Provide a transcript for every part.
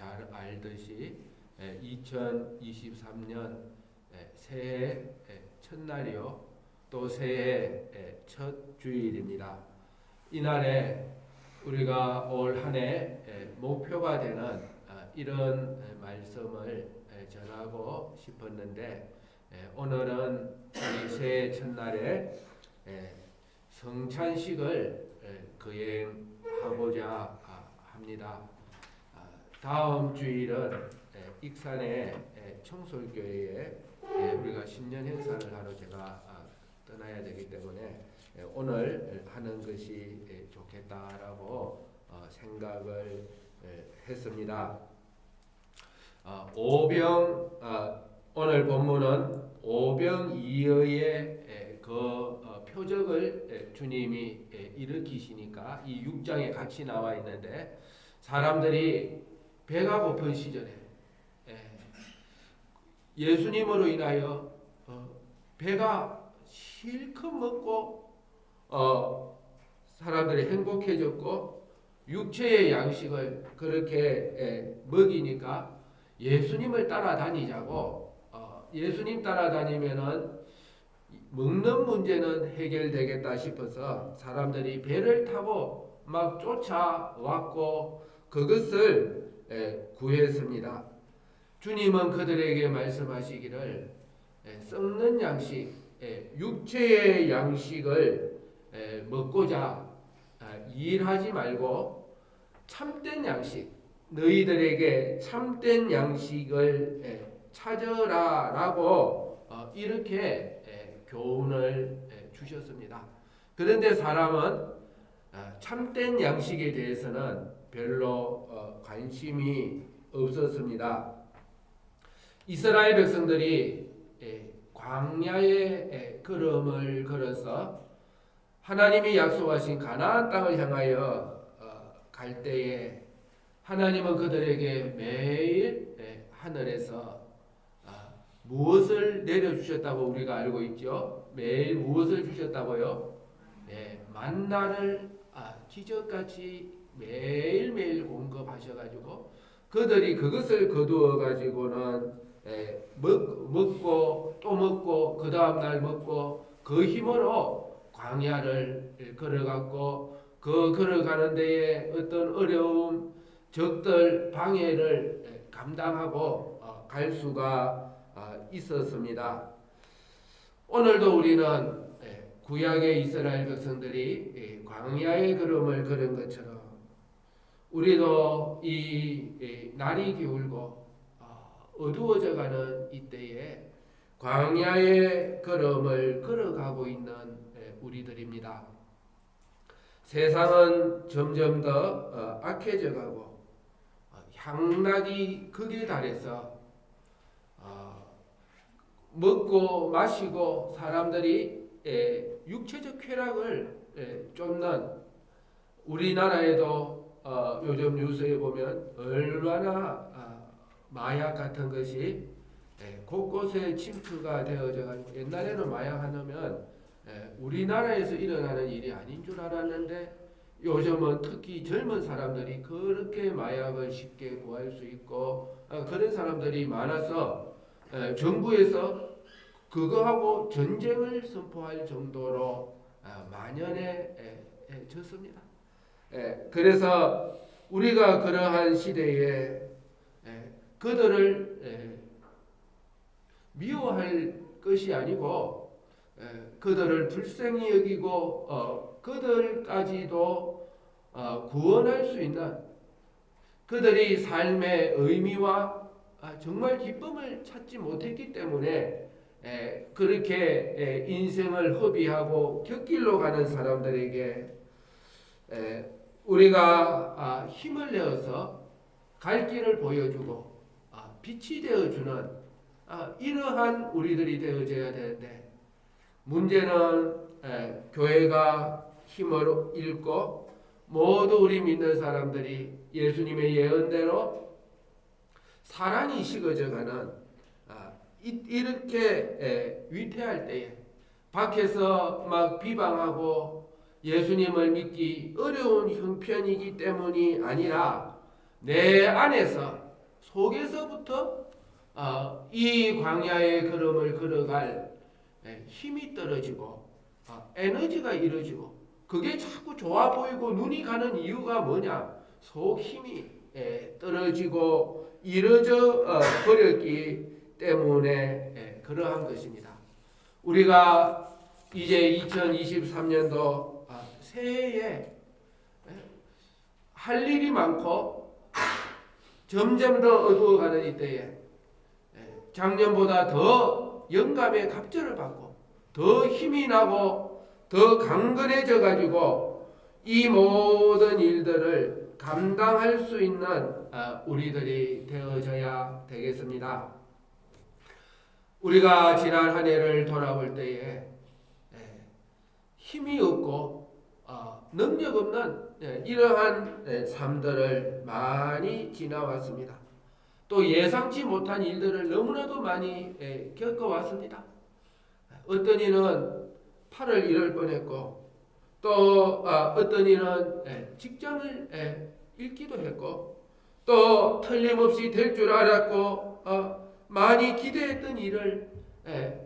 잘 알듯이 2023년 새해 첫날이요, 또 새해 첫 주일입니다. 이날에 우리가 올 한 해 목표가 되는 이런 말씀을 전하고 싶었는데, 오늘은 이 새해 첫날에 성찬식을 거행하고자 합니다. 다음 주일은 익산의 청솔교회에 우리가 신년 행사를 하러 제가 떠나야 되기 때문에 오늘 하는 것이 좋겠다라고 생각을 했습니다. 오늘 본문은 오병이어의 그 표적을 주님이 일으키시니까 이 6장에 같이 나와 있는데, 사람들이 배가 고픈 시절에 예수님으로 인하여 배가 실컷 먹고 사람들이 행복해졌고, 육체의 양식을 그렇게 먹이니까 예수님을 따라다니자고, 예수님 따라다니면은 먹는 문제는 해결되겠다 싶어서 사람들이 배를 타고 막 쫓아왔고 그것을 구했습니다. 주님은 그들에게 말씀하시기를 썩는 양식, 육체의 양식을 먹고자 일하지 말고 참된 양식, 너희들에게 참된 양식을 찾으라라고 이렇게 교훈을 주셨습니다. 그런데 사람은 참된 양식에 대해서는 별로 관심이 없었습니다. 이스라엘 백성들이 광야의 걸음을 걸어서 하나님이 약속하신 가나안 땅을 향하여 갈 때에 하나님은 그들에게 매일 하늘에서 무엇을 내려주셨다고 우리가 알고 있죠? 매일 무엇을 주셨다고요? 만나를 기적같이 매일매일 공급하셔가지고 그들이 그것을 거두어 가지고는 먹고 또 먹고 그 다음날 먹고 그 힘으로 광야를 걸어갔고, 그 걸어가는 데에 어떤 어려움, 적들 방해를 감당하고 갈 수가 있었습니다. 오늘도 우리는 구약의 이스라엘 백성들이 광야의 걸음을 걸은 것처럼 우리도 이 날이 기울고 어두워져가는 이때에 광야의 걸음을 걸어가고 있는 우리들입니다. 세상은 점점 더 악해져가고 향락이 극에 달해서 먹고 마시고 사람들이 육체적 쾌락을 쫓는, 우리나라에도 요즘 뉴스에 보면 얼마나 마약 같은 것이 곳곳에 침투가 되어져 가지고, 옛날에는 마약 하면 우리나라에서 일어나는 일이 아닌 줄 알았는데 요즘은 특히 젊은 사람들이 그렇게 마약을 쉽게 구할 수 있고 그런 사람들이 많아서 정부에서 그거하고 전쟁을 선포할 정도로 만연해졌습니다. 그래서 우리가 그러한 시대에 그들을 미워할 것이 아니고 그들을 불쌍히 여기고 그들까지도 구원할 수 있는, 그들이 삶의 의미와 정말 기쁨을 찾지 못했기 때문에 그렇게 인생을 허비하고 곁길로 가는 사람들에게 우리가 힘을 내어서 갈 길을 보여주고 빛이 되어주는 이러한 우리들이 되어져야 되는데, 문제는 교회가 힘을 잃고 모두 우리 믿는 사람들이 예수님의 예언대로 사랑이 식어져가는 이렇게 위태할 때에 밖에서 막 비방하고 예수님을 믿기 어려운 형편이기 때문이 아니라 내 안에서 속에서부터 이 광야의 걸음을 걸어갈 힘이 떨어지고 에너지가 잃어지고 그게 자꾸 좋아 보이고 눈이 가는 이유가 뭐냐? 속 힘이 떨어지고 잃어져 버렸기 때문에 그러한 것입니다. 우리가 이제 2023년도 새해에 할 일이 많고 점점 더 어두워가는 이때에 작년보다 더 영감의 갑절을 받고 더 힘이 나고 더 강건해져 가지고 이 모든 일들을 감당할 수 있는 우리들이 되어져야 되겠습니다. 우리가 지난 한 해를 돌아볼 때에 힘이 없고 능력 없는 이러한 삶들을 많이 지나왔습니다. 또 예상치 못한 일들을 너무나도 많이 겪어왔습니다. 어떤 이는 팔을 잃을 뻔했고 또 어떤 이는 직장을 잃기도 했고 또 틀림없이 될 줄 알았고 많이 기대했던 일을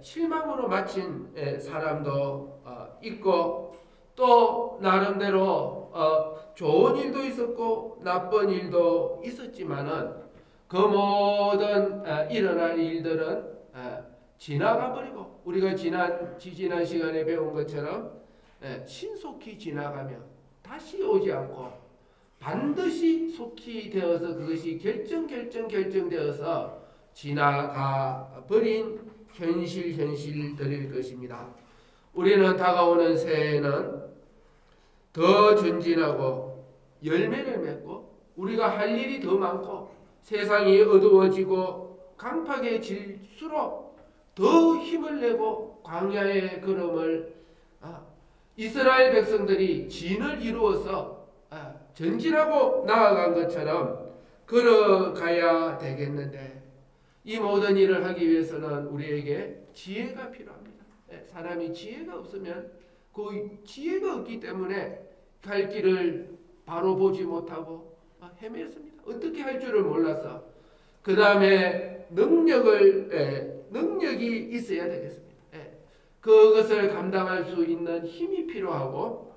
실망으로 마친 사람도 있고 또 나름대로 좋은 일도 있었고 나쁜 일도 있었지만은 그 모든 일어난 일들은 지나가 버리고 우리가 지지난 시간에 배운 것처럼 신속히 지나가며 다시 오지 않고 반드시 속히 되어서 그것이 결정되어서 지나가 버린 현실들일 것입니다. 우리는 다가오는 새해는 더 전진하고 열매를 맺고 우리가 할 일이 더 많고 세상이 어두워지고 강팍해질수록 더 힘을 내고 광야의 걸음을 이스라엘 백성들이 진을 이루어서 전진하고 나아간 것처럼 걸어가야 되겠는데 이 모든 일을 하기 위해서는 우리에게 지혜가 필요합니다. 사람이 지혜가 없으면 그 지혜가 없기 때문에 갈 길을 바로 보지 못하고 헤맸습니다. 어떻게 할 줄을 몰라서 그 다음에 능력이 있어야 되겠습니다. 그것을 감당할 수 있는 힘이 필요하고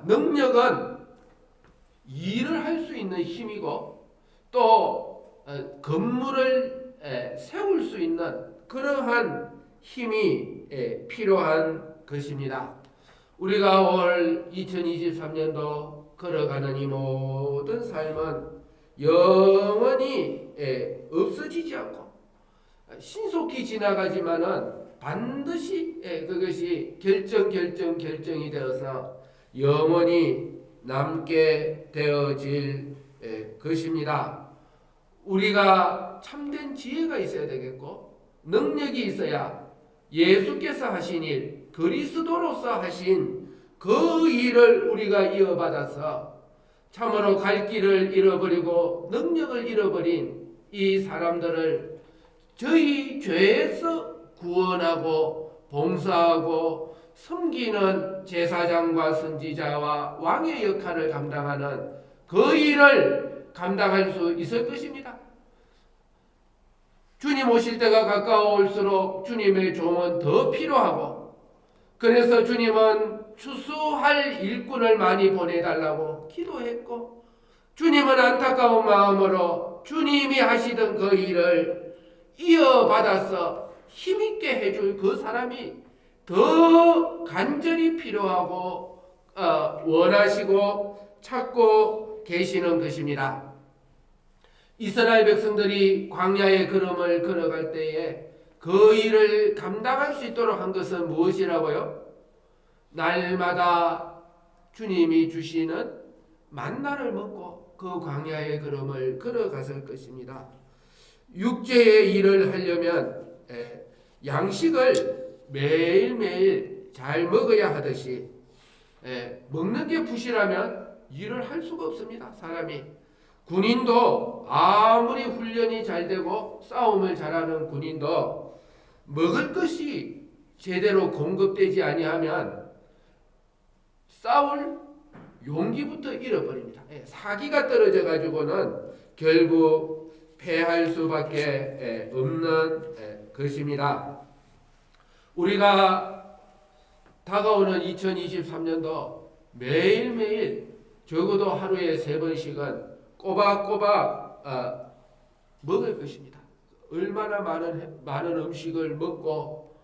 능력은 일을 할 수 있는 힘이고 또 건물을 세울 수 있는 그러한 힘이 필요한 것입니다. 우리가 올 2023년도 걸어가는 이 모든 삶은 영원히 없어지지 않고 신속히 지나가지만은 반드시 그것이 결정이 되어서 영원히 남게 되어질 것입니다. 우리가 참된 지혜가 있어야 되겠고 능력이 있어야 예수께서 하신 일, 그리스도로서 하신 그 일을 우리가 이어받아서 참으로 갈 길을 잃어버리고 능력을 잃어버린 이 사람들을 저희 죄에서 구원하고 봉사하고 섬기는 제사장과 선지자와 왕의 역할을 감당하는 그 일을 감당할 수 있을 것입니다. 주님 오실 때가 가까울수록 주님의 종은 더 필요하고 그래서 주님은 추수할 일꾼을 많이 보내달라고 기도했고 주님은 안타까운 마음으로 주님이 하시던 그 일을 이어받아서 힘있게 해줄 그 사람이 더 간절히 필요하고 원하시고 찾고 계시는 것입니다. 이스라엘 백성들이 광야의 걸음을 걸어갈 때에 그 일을 감당할 수 있도록 한 것은 무엇이라고요? 날마다 주님이 주시는 만나를 먹고 그 광야의 걸음을 걸어갔을 것입니다. 육체의 일을 하려면 양식을 매일매일 잘 먹어야 하듯이 먹는 게 부실하면 일을 할 수가 없습니다. 사람이 군인도 아무리 훈련이 잘 되고 싸움을 잘하는 군인도 먹을 것이 제대로 공급되지 아니하면 싸울 용기부터 잃어버립니다. 사기가 떨어져 가지고는 결국 패할 수밖에 없는 것입니다. 우리가 다가오는 2023년도 매일매일 적어도 하루에 3번씩은 꼬박꼬박 먹을 것입니다. 얼마나 많은 음식을 먹고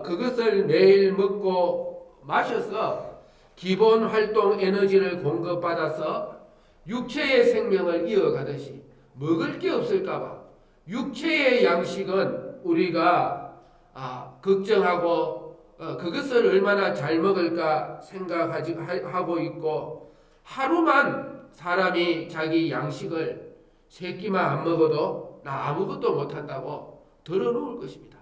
그것을 매일 먹고 마셔서 기본 활동 에너지를 공급받아서 육체의 생명을 이어가듯이 먹을 게 없을까봐 육체의 양식은 우리가 걱정하고 그것을 얼마나 잘 먹을까 생각하고 있고, 하루만 사람이 자기 양식을 3끼만 안 먹어도 나 아무것도 못한다고 덜어놓을 것입니다.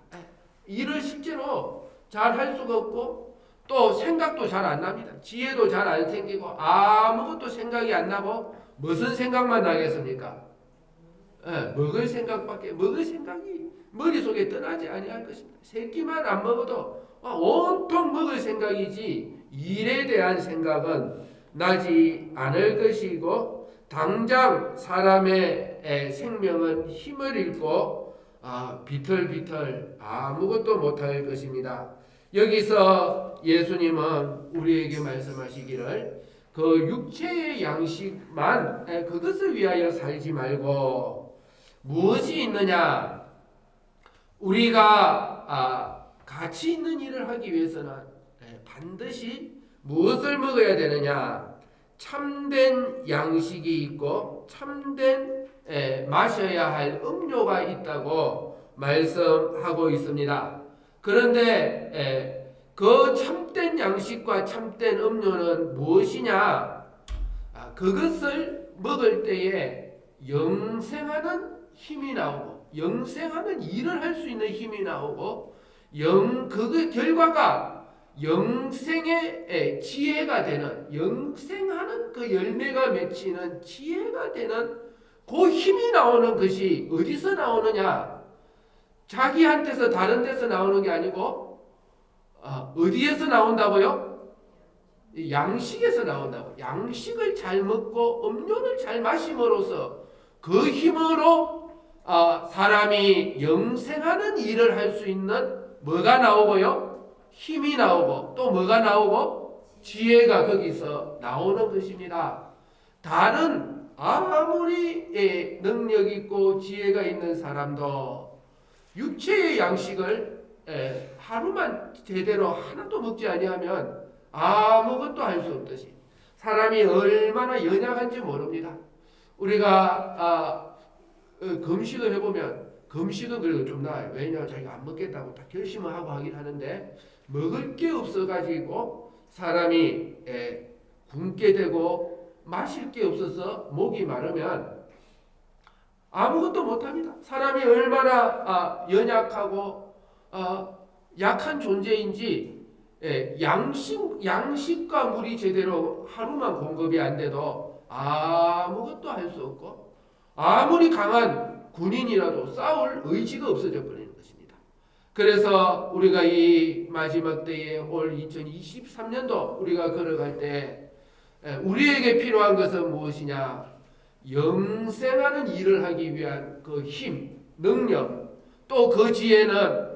일을 실제로 잘 할 수가 없고 또 생각도 잘 안 납니다. 지혜도 잘 안 생기고 아무것도 생각이 안 나고 무슨 생각만 나겠습니까? 먹을 생각이 머릿속에 떠나지 아니할 것입니다. 3끼만 안 먹어도 온통 먹을 생각이지 일에 대한 생각은 나지 않을 것이고, 당장 사람의 생명은 힘을 잃고 비틀비틀 아무것도 못할 것입니다. 여기서 예수님은 우리에게 말씀하시기를 그 육체의 양식만 그것을 위하여 살지 말고 무엇이 있느냐, 우리가 가치 있는 일을 하기 위해서는 반드시 무엇을 먹어야 되느냐, 참된 양식이 있고 참된 마셔야 할 음료가 있다고 말씀하고 있습니다. 그런데 그 참된 양식과 참된 음료는 무엇이냐? 그것을 먹을 때에 영생하는 힘이 나오고 영생하는 일을 할 수 있는 힘이 나오고 그 결과가 영생의 지혜가 되는, 영생하는 그 열매가 맺히는 지혜가 되는 그 힘이 나오는 것이 어디서 나오느냐? 자기한테서 다른 데서 나오는 게 아니고 어디에서 나온다고요? 양식에서 나온다고. 양식을 잘 먹고 음료를 잘 마심으로써 그 힘으로 사람이 영생하는 일을 할 수 있는 뭐가 나오고요? 힘이 나오고 또 뭐가 나오고? 지혜가 거기서 나오는 것입니다. 다른 아무리 능력 있고 지혜가 있는 사람도 육체의 양식을 하루만 제대로 하나도 먹지 아니하면 아무것도 할 수 없듯이 사람이 얼마나 연약한지 모릅니다. 우리가 금식을 해보면, 금식은 그래도 좀 나아요. 왜냐하면 자기가 안 먹겠다고 다 결심을 하고 하긴 하는데 먹을 게 없어가지고 사람이 굶게 되고 마실 게 없어서 목이 마르면 아무것도 못합니다. 사람이 얼마나 연약하고 약한 존재인지 양식과 물이 제대로 하루만 공급이 안 돼도 아무것도 할 수 없고, 아무리 강한 군인이라도 싸울 의지가 없어져 버리는 것입니다. 그래서 우리가 이 마지막 때에 올 2023년도 우리가 걸어갈 때 우리에게 필요한 것은 무엇이냐? 영생하는 일을 하기 위한 그 힘, 능력, 또 그 지혜는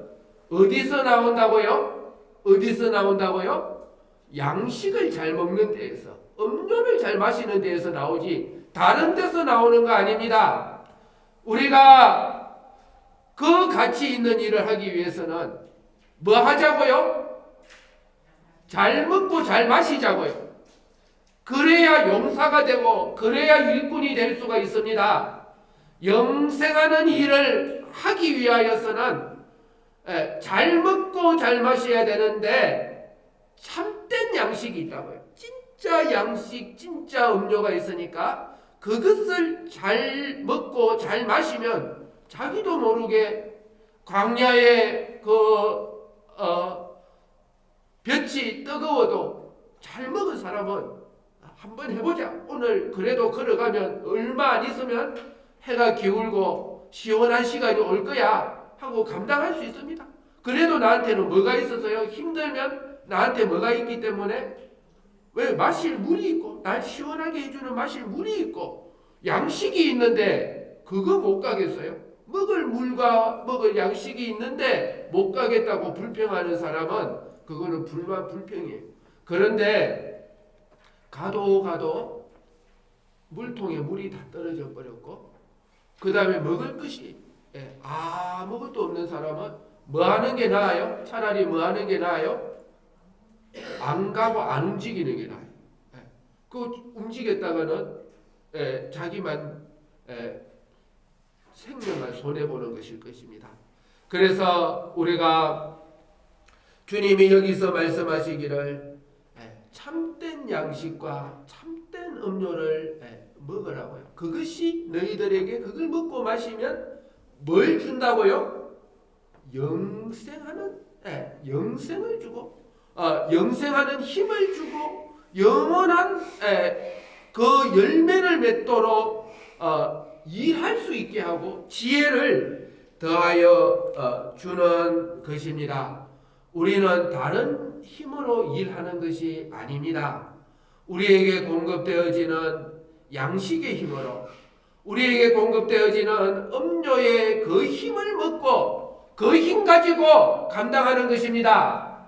어디서 나온다고요? 어디서 나온다고요? 양식을 잘 먹는 데에서, 음료를 잘 마시는 데에서 나오지 다른 데서 나오는 거 아닙니다. 우리가 그 가치 있는 일을 하기 위해서는 뭐 하자고요? 잘 먹고 잘 마시자고요. 그래야 용사가 되고 그래야 일꾼이 될 수가 있습니다. 영생하는 일을 하기 위하여서는 잘 먹고 잘 마셔야 되는데 참된 양식이 있다고요. 진짜 양식, 진짜 음료가 있으니까 그것을 잘 먹고 잘 마시면 자기도 모르게 광야의 볕이 뜨거워도 잘 먹은 사람은 한번 해보자. 오늘 그래도 걸어가면 얼마 안 있으면 해가 기울고 시원한 시간이 올 거야 하고 감당할 수 있습니다. 그래도 나한테는 뭐가 있어서요? 힘들면 나한테 뭐가 있기 때문에 왜? 마실 물이 있고 날 시원하게 해주는 마실 물이 있고 양식이 있는데 그거 못 가겠어요? 먹을 물과 먹을 양식이 있는데 못 가겠다고 불평하는 사람은 그거는 불평이에요. 그런데 가도 물통에 물이 다 떨어져 버렸고 그 다음에 먹을 것이 아무것도 없는 사람은 뭐 하는 게 나아요? 차라리 뭐 하는 게 나아요? 안 가고 안 움직이는 게 나아요. 그 움직였다가는 자기만 생명을 손해보는 것일 것입니다. 그래서 우리가 주님이 여기서 말씀하시기를 참된 양식과 참된 음료를 먹으라고요. 그것이 너희들에게 그걸 먹고 마시면 뭘 준다고요? 영생을 주고 영생하는 힘을 주고 영원한 그 열매를 맺도록 일할 수 있게 하고 지혜를 더하여 주는 것입니다. 우리는 다른 힘으로 일하는 것이 아닙니다. 우리에게 공급되어지는 양식의 힘으로 우리에게 공급되어지는 음료의 그 힘을 먹고 그 힘 가지고 감당하는 것입니다.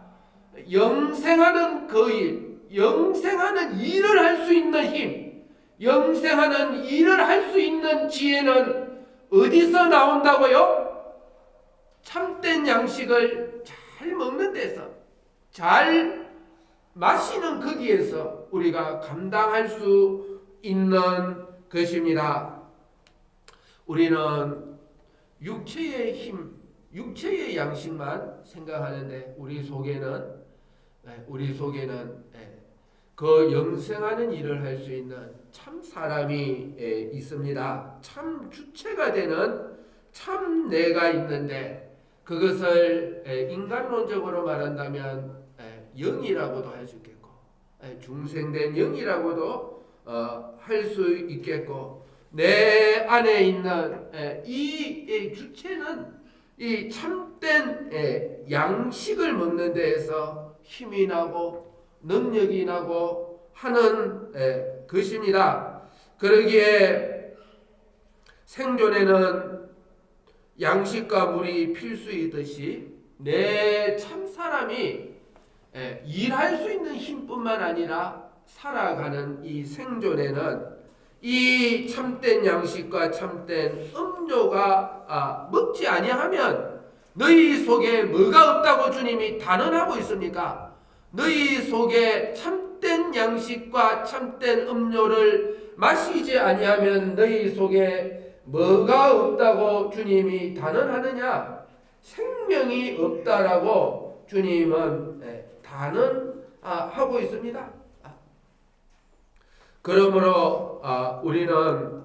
영생하는 그 일, 영생하는 일을 할 수 있는 힘, 영생하는 일을 할 수 있는 지혜는 어디서 나온다고요? 참된 양식을 잘 먹는 데서, 잘 마시는 거기에서 우리가 감당할 수 있는 것입니다. 우리는 육체의 힘, 육체의 양식만 생각하는데 우리 속에는 그 영생하는 일을 할 수 있는 참 사람이 있습니다. 참 주체가 되는 참 내가 있는데 그것을 인간론적으로 말한다면 영이라고도 할 수 있겠고 중생된 영이라고도 할 수 있겠고 내 안에 있는 이 주체는 이 참된 양식을 먹는 데에서 힘이 나고 능력이 나고 하는 것입니다. 그러기에 생존에는 양식과 물이 필수이듯이 내 참사람이 일할 수 있는 힘뿐만 아니라 살아가는 이 생존에는 이 참된 양식과 참된 음료가 먹지 아니하면 너희 속에 뭐가 없다고 주님이 단언하고 있습니까? 너희 속에 참된 양식과 참된 음료를 마시지 아니하면 너희 속에 뭐가 없다고 주님이 단언하느냐? 생명이 없다라고 주님은 단언하고 있습니다. 그러므로 우리는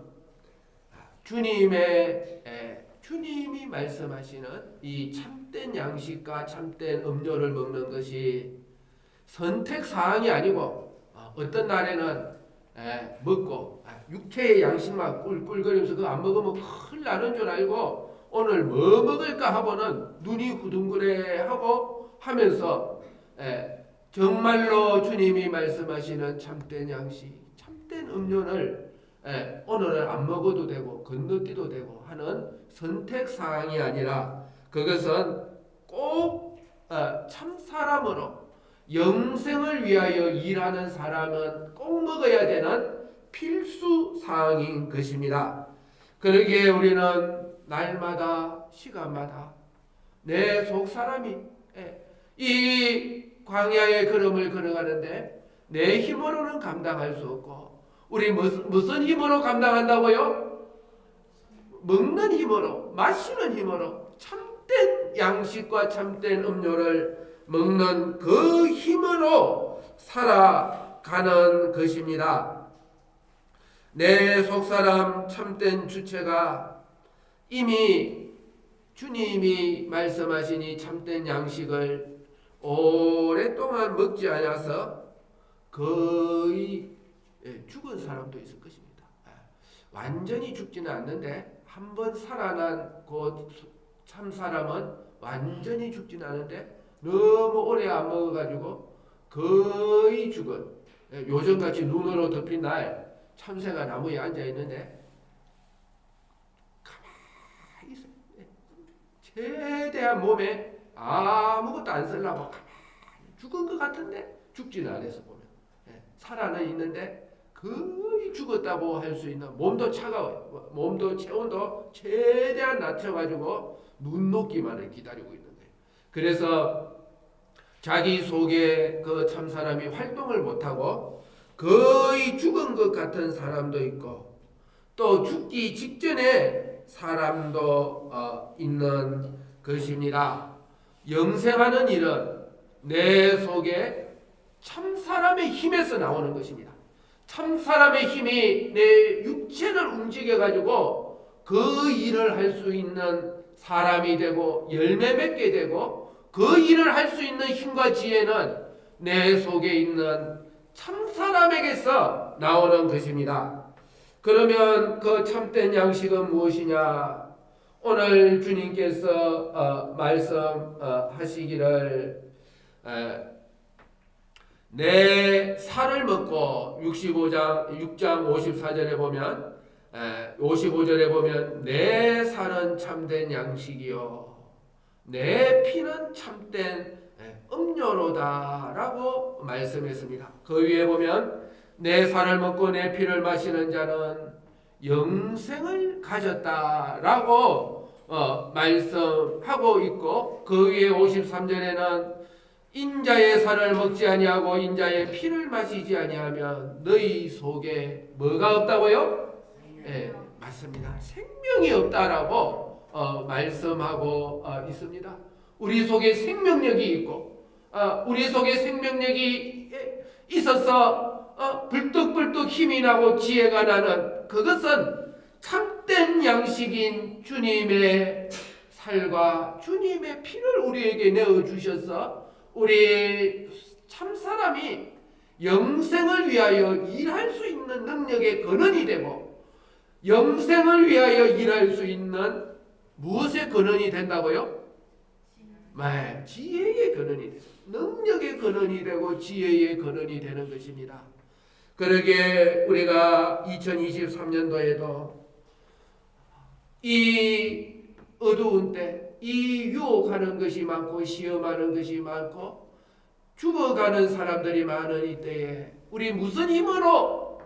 주님이 말씀하시는 이 참된 양식과 참된 음료를 먹는 것이 선택 사항이 아니고 어떤 날에는 먹고 육체의 양식만 꿀꿀거리면서 그거 안 먹으면 큰일 나는 줄 알고 오늘 뭐 먹을까 하고는 눈이 후둥그레 하고 하면서 정말로 주님이 말씀하시는 참된 양식, 참된 음료를 오늘은 안 먹어도 되고 건너뛰도 되고 하는 선택 사항이 아니라 그것은 꼭 참사람으로 영생을 위하여 일하는 사람은 꼭 먹어야 되는 필수 사항인 것입니다. 그러기에 우리는 날마다 시간마다 내 속사람이 이 광야의 걸음을 걸어가는데 내 힘으로는 감당할 수 없고 우리 무슨 힘으로 감당한다고요? 먹는 힘으로, 마시는 힘으로 참된 양식과 참된 음료를 먹는 그 힘으로 살아가는 것입니다. 내 속사람 참된 주체가 이미 주님이 말씀하신 이 참된 양식을 오랫동안 먹지 않아서 거의 죽은 사람도 있을 것입니다. 완전히 죽지는 않는데 한번 살아난 그 참사람은 완전히 죽지는 않은데 너무 오래 안 먹어가지고 거의 죽은 요즘같이 눈으로 덮인 날 참새가 나무에 앉아 있는데 가만히 있어요. 최대한 몸에 아무것도 안 쓰려고 가만히 죽은 것 같은데 죽지는 않아서 보면 살아는 있는데 거의 죽었다고 할 수 있는, 몸도 차가워요. 몸도 체온도 최대한 낮춰가지고 눈 녹기만을 기다리고 있는 거예요. 그래서 자기 속에 그 참 사람이 활동을 못하고 거의 죽은 것 같은 사람도 있고, 또 죽기 직전에 사람도 있는 것입니다. 영생하는 일은 내 속에 참 사람의 힘에서 나오는 것입니다. 참 사람의 힘이 내 육체를 움직여 가지고 그 일을 할 수 있는 사람이 되고 열매 맺게 되고, 그 일을 할 수 있는 힘과 지혜는 내 속에 있는 참 사람에게서 나오는 것입니다. 그러면 그 참된 양식은 무엇이냐? 오늘 주님께서 말씀하시기를 내 살을 먹고 6장 54절에 보면 55절에 보면 내 살은 참된 양식이요 내 피는 참된 음료로다라고 말씀했습니다. 그 위에 보면 내 살을 먹고 내 피를 마시는 자는 영생을 가졌다라고 말씀하고 있고, 그 위에 53절에는 인자의 살을 먹지 아니하고 인자의 피를 마시지 아니하면 너희 속에 뭐가 없다고요? 네, 맞습니다. 생명이 없다라고 말씀하고 있습니다. 우리 속에 생명력이 있고 우리 속에 생명력이 있어서 불뚝불뚝 힘이 나고 지혜가 나는 그것은 참된 양식인 주님의 살과 주님의 피를 우리에게 내어주셔서 우리 참사람이 영생을 위하여 일할 수 있는 능력의 근원이 되고, 영생을 위하여 일할 수 있는 무엇의 근원이 된다고요? 지혜의 근원이 되고, 능력의 근원이 되고 지혜의 근원이 되는 것입니다. 그러게 우리가 2023년도에도 이 어두운 때, 이 유혹하는 것이 많고 시험하는 것이 많고 죽어가는 사람들이 많은 이때에 우리 무슨 힘으로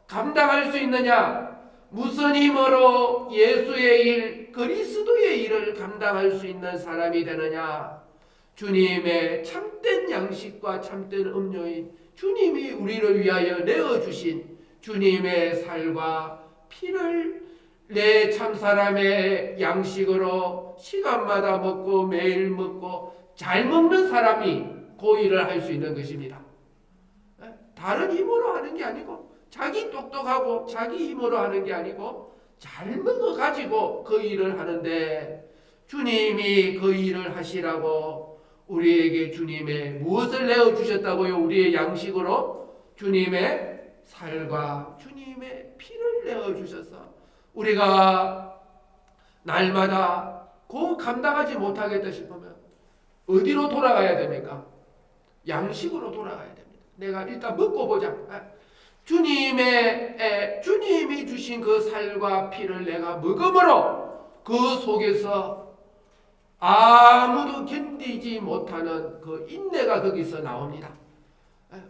감당할 수 있느냐? 무슨 힘으로 예수의 일, 그리스도의 일을 감당할 수 있는 사람이 되느냐? 주님의 참된 양식과 참된 음료인 주님이 우리를 위하여 내어주신 주님의 살과 피를 내 참사람의 양식으로 시간마다 먹고 매일 먹고 잘 먹는 사람이 그 일을 할 수 있는 것입니다. 다른 힘으로 하는 게 아니고, 자기 똑똑하고 자기 힘으로 하는 게 아니고 잘 먹어가지고 그 일을 하는데, 주님이 그 일을 하시라고 우리에게 주님의 무엇을 내어주셨다고요? 우리의 양식으로 주님의 살과 주님의 피를 내어주셔서 우리가 날마다 그 감당하지 못하겠다 싶으면 어디로 돌아가야 됩니까? 양식으로 돌아가야 됩니다. 내가 일단 먹고 보자. 주님이 주신 그 살과 피를 내가 먹음으로 그 속에서 아무도 견디지 못하는 그 인내가 거기서 나옵니다.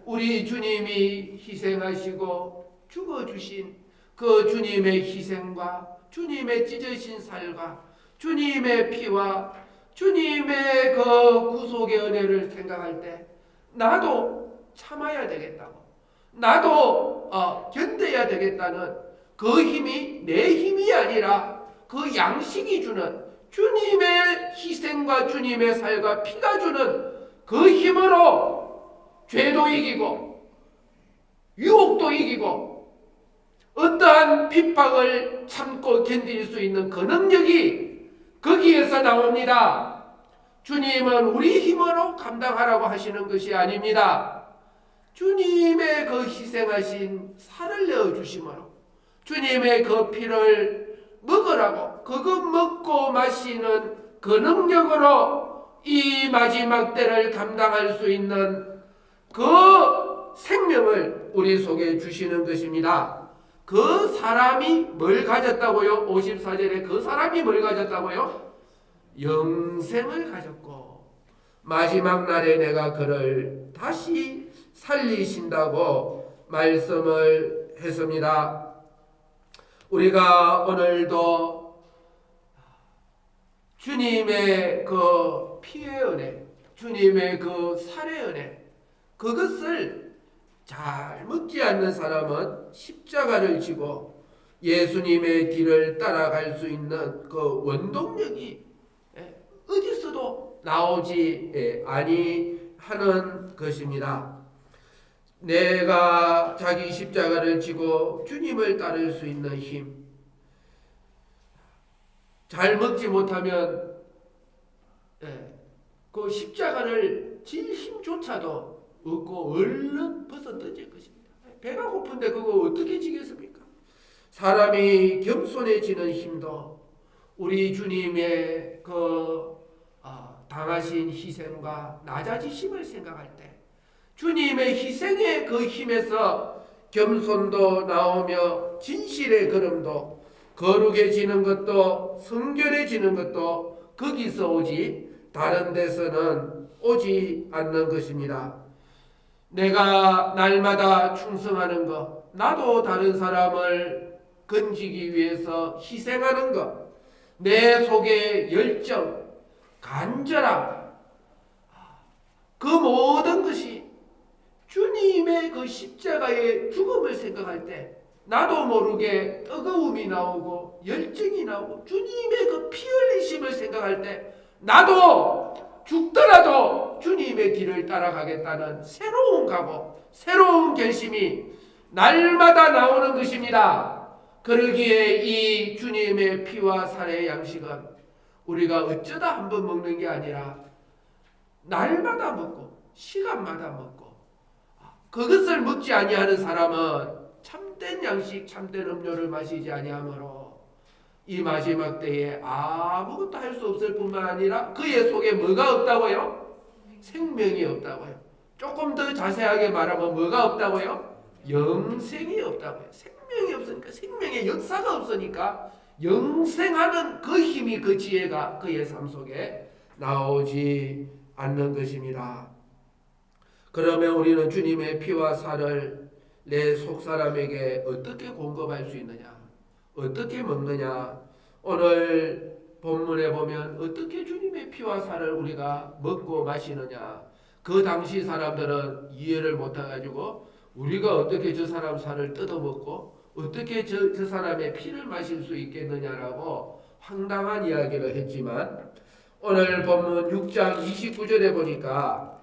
우리 주님이 희생하시고 죽어주신 그 주님의 희생과 주님의 찢어진 살과 주님의 피와 주님의 그 구속의 은혜를 생각할 때 나도 참아야 되겠다고, 나도 견뎌야 되겠다는 그 힘이 내 힘이 아니라 그 양식이 주는 주님의 희생과 주님의 살과 피가 주는 그 힘으로 죄도 이기고 유혹도 이기고 어떠한 핍박을 참고 견딜 수 있는 그 능력이 거기에서 나옵니다. 주님은 우리 힘으로 감당하라고 하시는 것이 아닙니다. 주님의 그 희생하신 살을 내어주심으로 주님의 그 피를 먹으라고, 그거 먹고 마시는 그 능력으로 이 마지막 때를 감당할 수 있는 그 생명을 우리 속에 주시는 것입니다. 그 사람이 뭘 가졌다고요? 54절에 그 사람이 뭘 가졌다고요? 영생을 가졌고 마지막 날에 내가 그를 다시 살리신다고 말씀을 했습니다. 우리가 오늘도 주님의 그 피의 은혜, 주님의 그 살의 은혜, 그것을 잘 먹지 않는 사람은 십자가를 지고 예수님의 뒤를 따라갈 수 있는 그 원동력이 어디서도 나오지 아니하는 것입니다. 내가 자기 십자가를 지고 주님을 따를 수 있는 힘, 잘 먹지 못하면 그 십자가를 질 힘조차도 없고 얼른 벗어 던질 것입니다. 배가 고픈데 그거 어떻게 지겠습니까? 사람이 겸손해지는 힘도 우리 주님의 그 당하신 희생과 낮아지심을 생각할 때 주님의 희생의 그 힘에서 겸손도 나오며 진실의 걸음도 거룩해지는 것도 성결해지는 것도 거기서 오지 다른 데서는 오지 않는 것입니다. 내가 날마다 충성하는 것, 나도 다른 사람을 건지기 위해서 희생하는 것, 내 속의 열정, 간절함, 그 모든 것이 주님의 그 십자가의 죽음을 생각할 때 나도 모르게 뜨거움이 나오고 열정이 나오고 주님의 그 피 흘리심을 생각할 때 나도 죽더라도 주님의 길을 따라가겠다는 새로운 각오, 새로운 결심이 날마다 나오는 것입니다. 그러기에 이 주님의 피와 살의 양식은 우리가 어쩌다 한번 먹는 게 아니라 날마다 먹고 시간마다 먹고 그것을 먹지 아니하는 사람은 참된 양식, 참된 음료를 마시지 아니하므로 이 마지막 때에 아무것도 할 수 없을 뿐만 아니라 그의 속에 뭐가 없다고요? 생명이 없다고요. 조금 더 자세하게 말하면 뭐가 없다고요? 영생이 없다고요. 생명이 없으니까, 생명의 역사가 없으니까 영생하는 그 힘이, 그 지혜가 그의 삶 속에 나오지 않는 것입니다. 그러면 우리는 주님의 피와 살을 내 속사람에게 어떻게 공급할 수 있느냐? 어떻게 먹느냐? 오늘 본문에 보면 어떻게 주님의 피와 살을 우리가 먹고 마시느냐? 그 당시 사람들은 이해를 못해가지고 우리가 어떻게 저 사람 살을 뜯어먹고 어떻게 저 사람의 피를 마실 수 있겠느냐라고 황당한 이야기를 했지만 오늘 본문 6장 29절에 보니까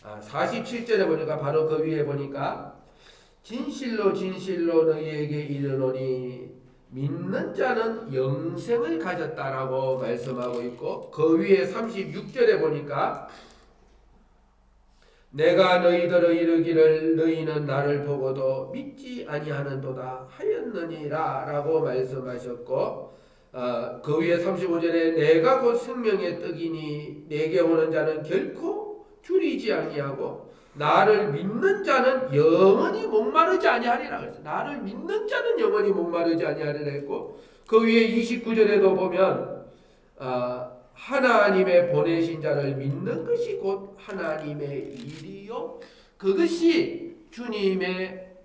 47절에 보니까 바로 그 위에 보니까 진실로 진실로 너희에게 이르노니 믿는 자는 영생을 가졌다라고 말씀하고 있고 그 위에 36절에 보니까 내가 너희들을 이르기를 너희는 나를 보고도 믿지 아니하는도다 하였느니라 라고 말씀하셨고 그 위에 35절에 내가 곧 생명의 떡이니 내게 오는 자는 결코 줄이지 아니하고 나를 믿는 자는 영원히 목마르지 아니하리라 그랬어요. 나를 믿는 자는 영원히 목마르지 아니하리라 했고 그 위에 29절에도 보면 하나님의 보내신 자를 믿는 것이 곧 하나님의 일이요 그것이 주님의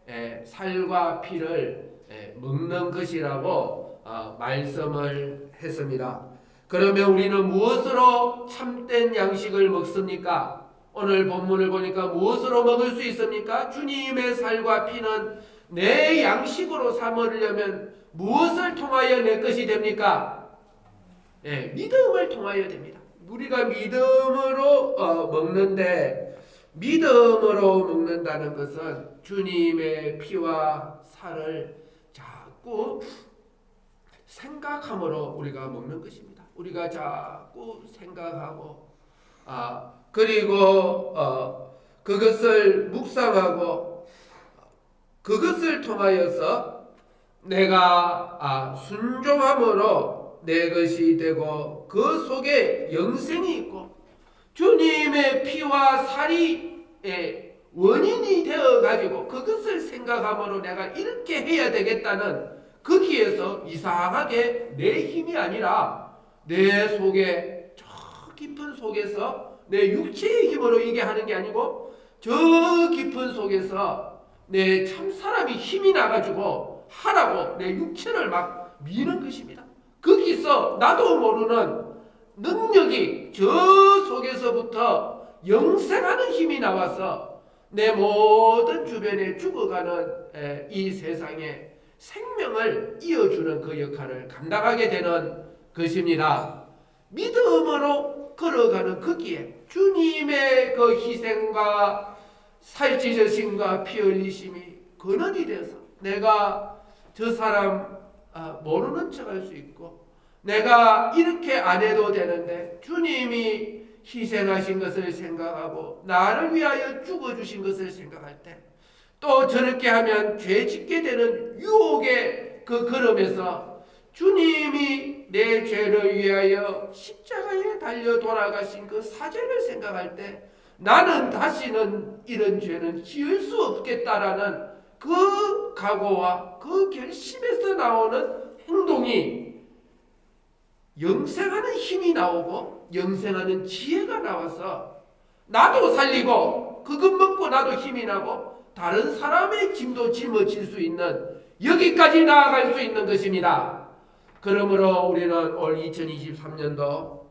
살과 피를 먹는 것이라고 말씀을 했습니다. 그러면 우리는 무엇으로 참된 양식을 먹습니까? 오늘 본문을 보니까 무엇으로 먹을 수 있습니까? 주님의 살과 피는 내 양식으로 삼으려면 무엇을 통하여 내 것이 됩니까? 믿음을 통하여 됩니다. 우리가 믿음으로 먹는데 믿음으로 먹는다는 것은 주님의 피와 살을 자꾸 생각함으로 우리가 먹는 것입니다. 우리가 자꾸 생각하고 그리고 그것을 묵상하고 그것을 통하여서 내가 순종함으로 내 것이 되고 그 속에 영생이 있고 주님의 피와 살이 원인이 되어가지고 그것을 생각함으로 내가 이렇게 해야 되겠다는 거기에서 이상하게 내 힘이 아니라 내 속에 저 깊은 속에서 내 육체의 힘으로 이게 하는 게 아니고 저 깊은 속에서 내 참사람이 힘이 나가지고 하라고 내 육체를 막 미는 것입니다. 거기서 나도 모르는 능력이 저 속에서부터 영생하는 힘이 나와서 내 모든 주변에 죽어가는 이 세상에 생명을 이어주는 그 역할을 감당하게 되는 것입니다. 믿음으로 걸어가는 거기에 주님의 그 희생과 살찌으심과 피 흘리심이 근원이 돼서 내가 저 사람 모르는 척 할 수 있고 내가 이렇게 안 해도 되는데 주님이 희생하신 것을 생각하고 나를 위하여 죽어주신 것을 생각할 때 또 저렇게 하면 죄 짓게 되는 유혹의 그 걸음에서 주님이 내 죄를 위하여 십자가에 달려 돌아가신 그 사죄를 생각할 때 나는 다시는 이런 죄는 지을 수 없겠다라는 그 각오와 그 결심에서 나오는 행동이 영생하는 힘이 나오고 영생하는 지혜가 나와서 나도 살리고 그것 먹고 나도 힘이 나고 다른 사람의 짐도 짊어질 수 있는 여기까지 나아갈 수 있는 것입니다. 그러므로 우리는 올 2023년도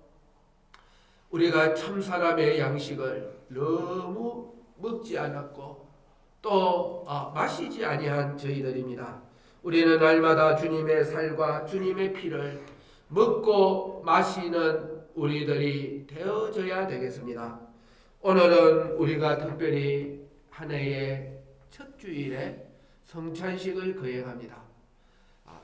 우리가 참사람의 양식을 너무 먹지 않았고 또 마시지 아니한 저희들입니다. 우리는 날마다 주님의 살과 주님의 피를 먹고 마시는 우리들이 되어져야 되겠습니다. 오늘은 우리가 특별히 한 해의 첫 주일에 성찬식을 거행합니다.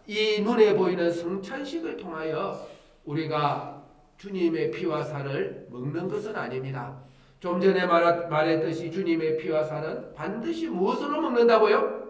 이 눈에 보이는 성찬식을 통하여 우리가 주님의 피와 살을 먹는 것은 아닙니다. 좀 전에 말했듯이 주님의 피와 살은 반드시 무엇으로 먹는다고요?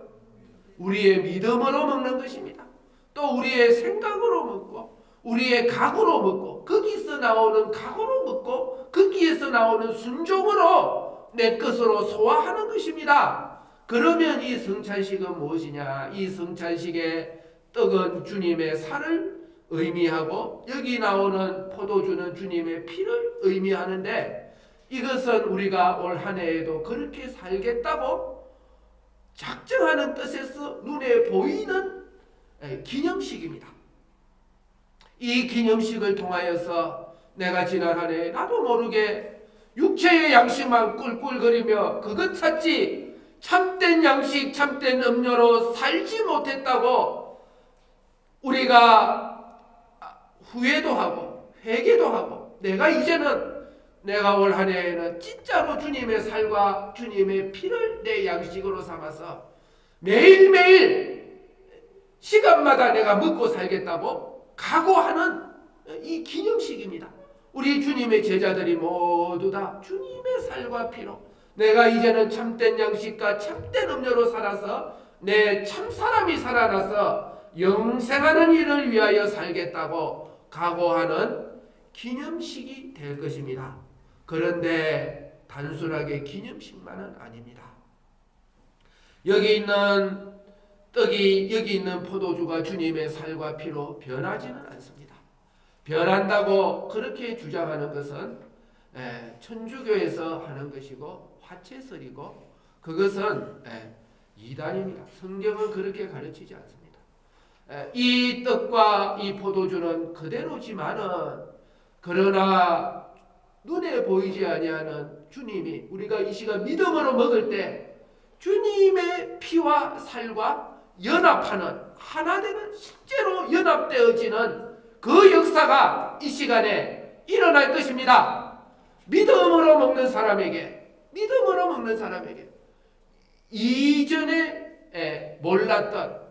우리의 믿음으로 먹는 것입니다. 또 우리의 생각으로 먹고 우리의 각오로 먹고 거기서 나오는 각오로 먹고 거기에서 나오는 순종으로 내 것으로 소화하는 것입니다. 그러면 이 성찬식은 무엇이냐? 이 성찬식의 떡은 주님의 살을 의미하고 여기 나오는 포도주는 주님의 피를 의미하는데 이것은 우리가 올 한 해에도 그렇게 살겠다고 작정하는 뜻에서 눈에 보이는 기념식입니다. 이 기념식을 통하여서 내가 지난 한 해 나도 모르게 육체의 양식만 꿀꿀거리며 그것 찾지 참된 양식 참된 음료로 살지 못했다고 우리가 후회도 하고 회개도 하고 내가 이제는 내가 올 한 해에는 진짜로 주님의 살과 주님의 피를 내 양식으로 삼아서 매일매일 시간마다 내가 먹고 살겠다고 각오하는 이 기념식입니다. 우리 주님의 제자들이 모두 다 주님의 살과 피로 내가 이제는 참된 양식과 참된 음료로 살아서 내 참사람이 살아나서 영생하는 일을 위하여 살겠다고 각오하는 기념식이 될 것입니다. 그런데 단순하게 기념식만은 아닙니다. 여기 있는 떡이 여기 있는 포도주가 주님의 살과 피로 변하지는 않습니다. 변한다고 그렇게 주장하는 것은 천주교에서 하는 것이고 화채설이고 그것은 이단입니다. 성경은 그렇게 가르치지 않습니다. 이 떡과 이 포도주는 그대로지만은 그러나 눈에 보이지 아니하는 주님이 우리가 이 시간 믿음으로 먹을 때 주님의 피와 살과 연합하는 하나 되는 실제로 연합되어지는 그 역사가 이 시간에 일어날 것입니다. 믿음으로 먹는 사람에게 이전에 몰랐던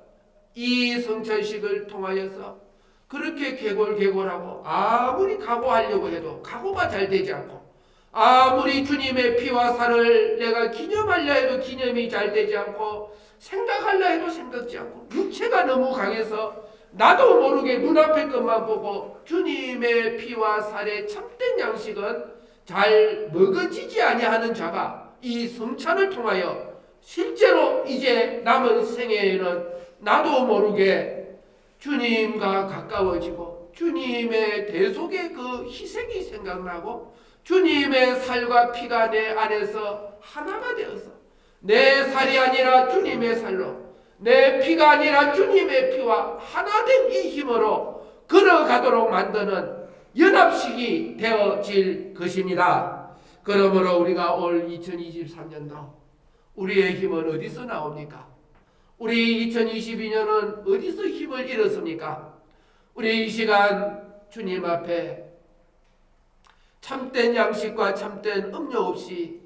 이 성찬식을 통하여서 그렇게 개골개골하고 아무리 각오하려고 해도 각오가 잘 되지 않고 아무리 주님의 피와 살을 내가 기념하려 해도 기념이 잘 되지 않고 생각하려 해도 생각지 않고 육체가 너무 강해서 나도 모르게 눈앞의 것만 보고 주님의 피와 살의 참된 양식은 잘 먹어지지 아니하는 자가 이 성찬을 통하여 실제로 이제 남은 생애에는 나도 모르게 주님과 가까워지고 주님의 대속의 그 희생이 생각나고 주님의 살과 피가 내 안에서 하나가 되어서 내 살이 아니라 주님의 살로 내 피가 아니라 주님의 피와 하나 된 이 힘으로 걸어가도록 만드는 연합식이 되어질 것입니다. 그러므로 우리가 올 2023년도 우리의 힘은 어디서 나옵니까? 우리 2022년은 어디서 힘을 잃었습니까? 우리 이 시간 주님 앞에 참된 양식과 참된 음료 없이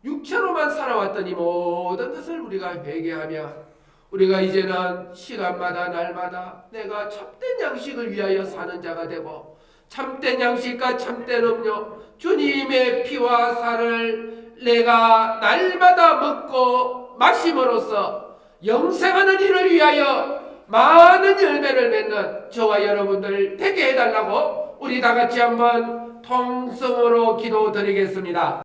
육체로만 살아왔던 이 모든 것을 우리가 회개하며 우리가 이제는 시간마다 날마다 내가 참된 양식을 위하여 사는 자가 되고 참된 양식과 참된 음료 주님의 피와 살을 내가 날마다 먹고 마심으로써 영생하는 일을 위하여 많은 열매를 맺는 저와 여러분들 되게 해달라고 우리 다 같이 한번 통성으로 기도드리겠습니다.